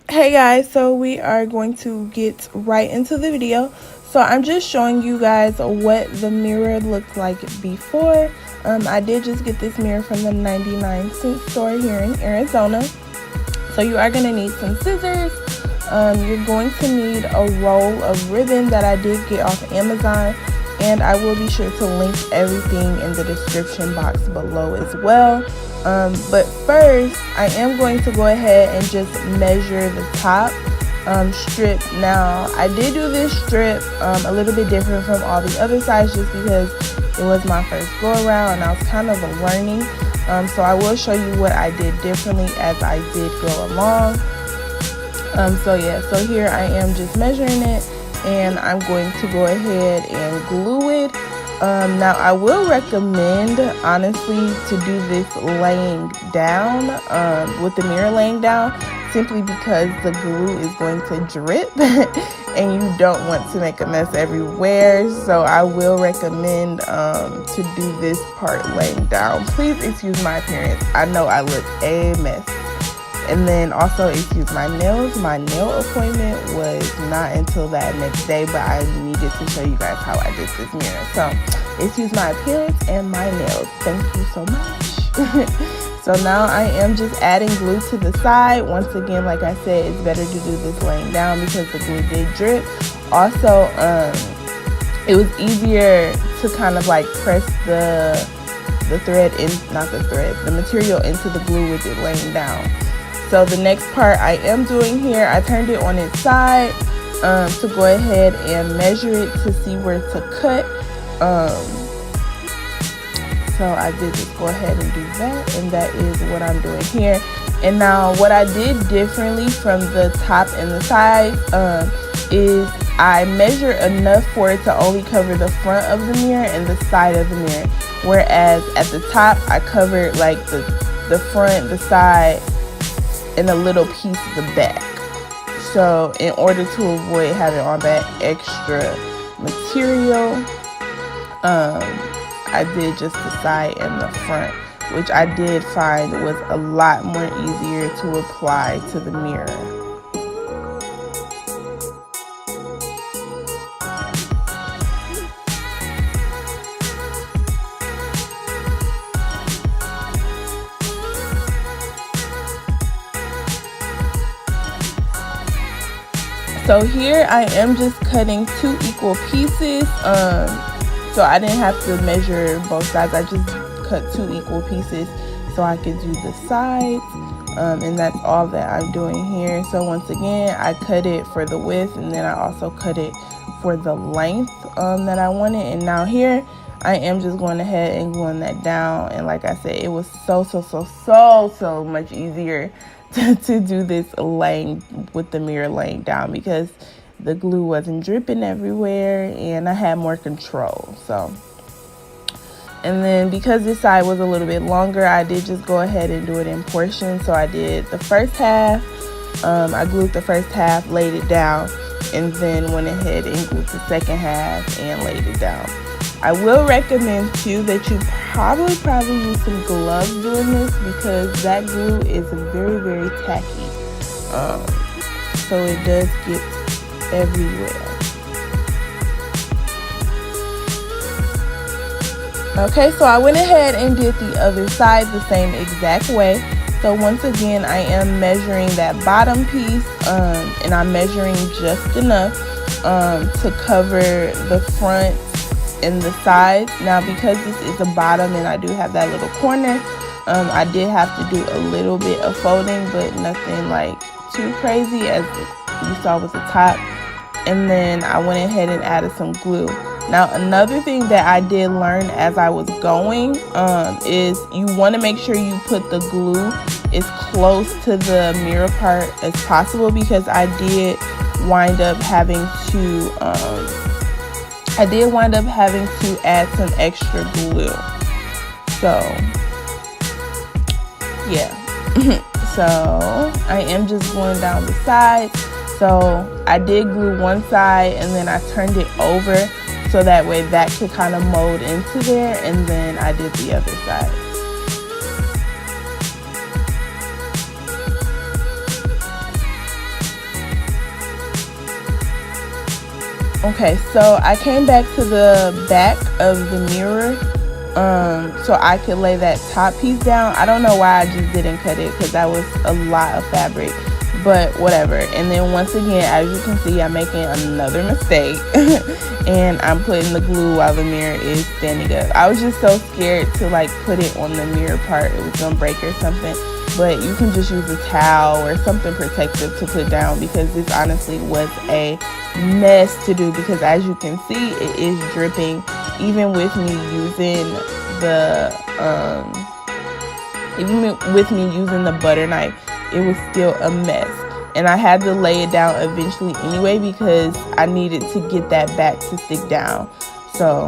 Hey guys, so we are going to get right into the video. So I'm just showing you guys what the mirror looked like before. I did just get this mirror from the 99-cent store here in Arizona. So you are going to need some scissors. You're going to need a roll of ribbon that I did get off Amazon, and I will be sure to link everything in the description box below as well. But first, I am going to go ahead and just measure the top strip. Now, I did do this strip a little bit different from all the other sides just because it was my first go around and I was kind of learning. So I will show you what I did differently as I did go along. So here I am just measuring it, and I'm going to go ahead and glue it. Now I will recommend, honestly, to do this laying down, with the mirror laying down, simply because the glue is going to drip and you don't want to make a mess everywhere. So I will recommend to do this part laying down. Please excuse my appearance. I know I look a mess. And then also excuse my nails. My nail appointment was not until that next day, but I needed to show you guys how I did this mirror. So excuse my appearance and my nails. Thank you so much. So now I am just adding glue to the side. Once again, like I said, it's better to do this laying down because the glue did drip. Also, it was easier to kind of like press the thread in, not the thread, the material into the glue with it laying down. So the next part I am doing here, I turned it on its side to go ahead and measure it to see where to cut. So I did just go ahead and do that, and that is what I'm doing here. And now what I did differently from the top and the side is I measure enough for it to only cover the front of the mirror and the side of the mirror. Whereas at the top, I covered like the front, the side, and a little piece of the back. So in order to avoid having all that extra material, I did just the side and the front, which I did find was a lot more easier to apply to the mirror. So here I am just cutting 2 equal pieces. So I didn't have to measure both sides. I just cut 2 equal pieces so I could do the sides. And that's all that I'm doing here. So once again, I cut it for the width, and then I also cut it for the length that I wanted. And now here I am just going ahead and gluing that down. And like I said, it was so much easier to do this with the mirror laying down because the glue wasn't dripping everywhere and I had more control. So, and then because this side was a little bit longer, I did just go ahead and do it in portions. So I did the first half, I glued the first half, laid it down, and then went ahead and glued the second half and laid it down. I will recommend too that you probably use some gloves doing this because that glue is very tacky. So it does get everywhere. Okay, so I went ahead and did the other side the same exact way. So once again, I am measuring that bottom piece, and I'm measuring just enough to cover the front and the sides. Now because this is a bottom and I do have that little corner, I did have to do a little bit of folding, but nothing like too crazy as you saw with the top. And then I went ahead and added some glue. Now another thing that I did learn as I was going is you want to make sure you put the glue as close to the mirror part as possible, because I did wind up having to add some extra glue. So yeah. So I am just going down the sides. So I did glue one side and then I turned it over so that way that could kind of mold into there, and then I did the other side. Okay, so I came back to the back of the mirror so I could lay that top piece down. I don't know why I just didn't cut it, because that was a lot of fabric, but whatever. And then once again, as you can see, I'm making another mistake and I'm putting the glue while the mirror is standing up. I was just so scared to like put it on the mirror part, it was gonna break or something. But you can just use a towel or something protective to put down, because this honestly was a mess to do, because as you can see, it is dripping. Even with me using the butter knife, it was still a mess. And I had to lay it down eventually anyway, because I needed to get that back to stick down. So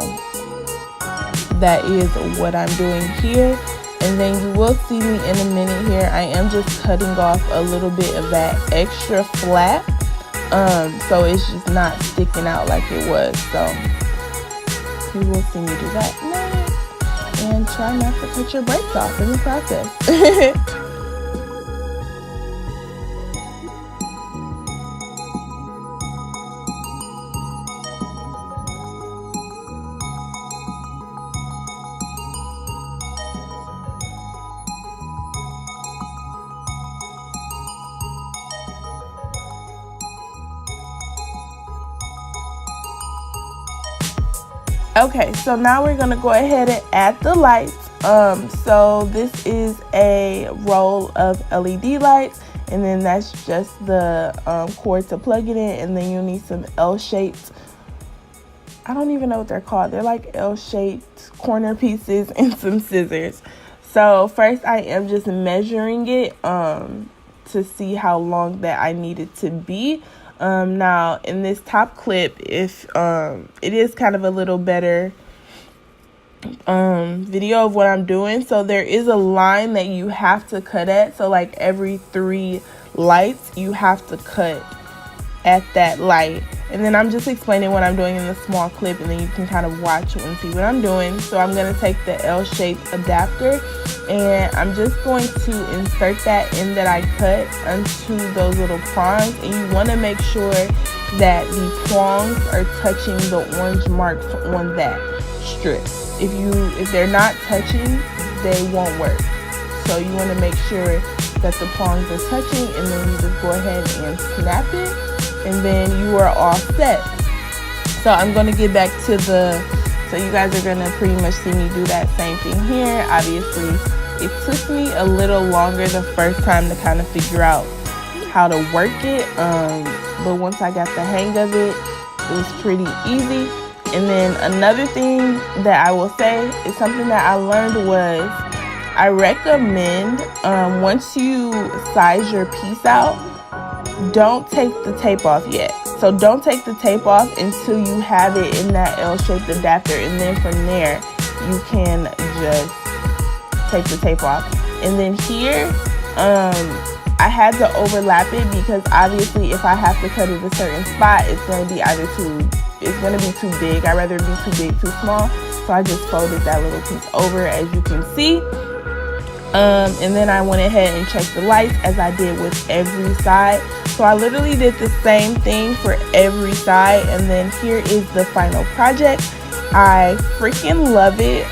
that is what I'm doing here. And then you will see me in a minute here. I am just cutting off a little bit of that extra flap, so it's just not sticking out like it was. So you will see me do that next, and try not to cut your brakes off in the process. Okay, so now we're gonna go ahead and add the lights. So this is a roll of LED lights, and then that's just the cord to plug it in, and then you'll need some L-shaped, I don't even know what they're called. They're like L-shaped corner pieces and some scissors. So first I am just measuring it to see how long that I need it to be. Now in this top clip, if it is kind of a little better video of what I'm doing. So there is a line that you have to cut at. So like every 3 lights, you have to cut at that light. And then I'm just explaining what I'm doing in the small clip, and then you can kind of watch and see what I'm doing. So I'm going to take the L-shaped adapter, and I'm just going to insert that in that I cut onto those little prongs. And you want to make sure that the prongs are touching the orange marks on that strip. If they're not touching, they won't work. So you want to make sure that the prongs are touching, and then you just go ahead and snap it, and then you are all set. So I'm going to get back to so you guys are going to pretty much see me do that same thing here. Obviously, it took me a little longer the first time to kind of figure out how to work it. But once I got the hang of it, it was pretty easy. And then another thing that I will say is something that I learned was I recommend once you size your piece out, don't take the tape off yet. So don't take the tape off until you have it in that L-shaped adapter, and then from there you can just take the tape off. And then here I had to overlap it, because obviously if I have to cut it a certain spot, it's going to be too big. I'd rather it be too big, too small. So I just folded that little piece over, as you can see. And then I went ahead and checked the lights, as I did with every side. So I literally did the same thing for every side. And then here is the final project. I freaking love it.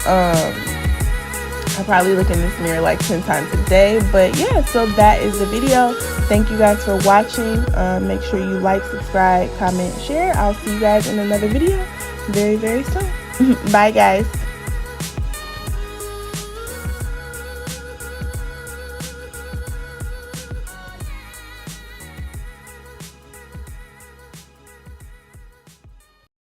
I probably look in this mirror like 10 times a day. But yeah, so that is the video. Thank you guys for watching. Make sure you like, subscribe, comment, share. I'll see you guys in another video very, very soon. Bye, guys.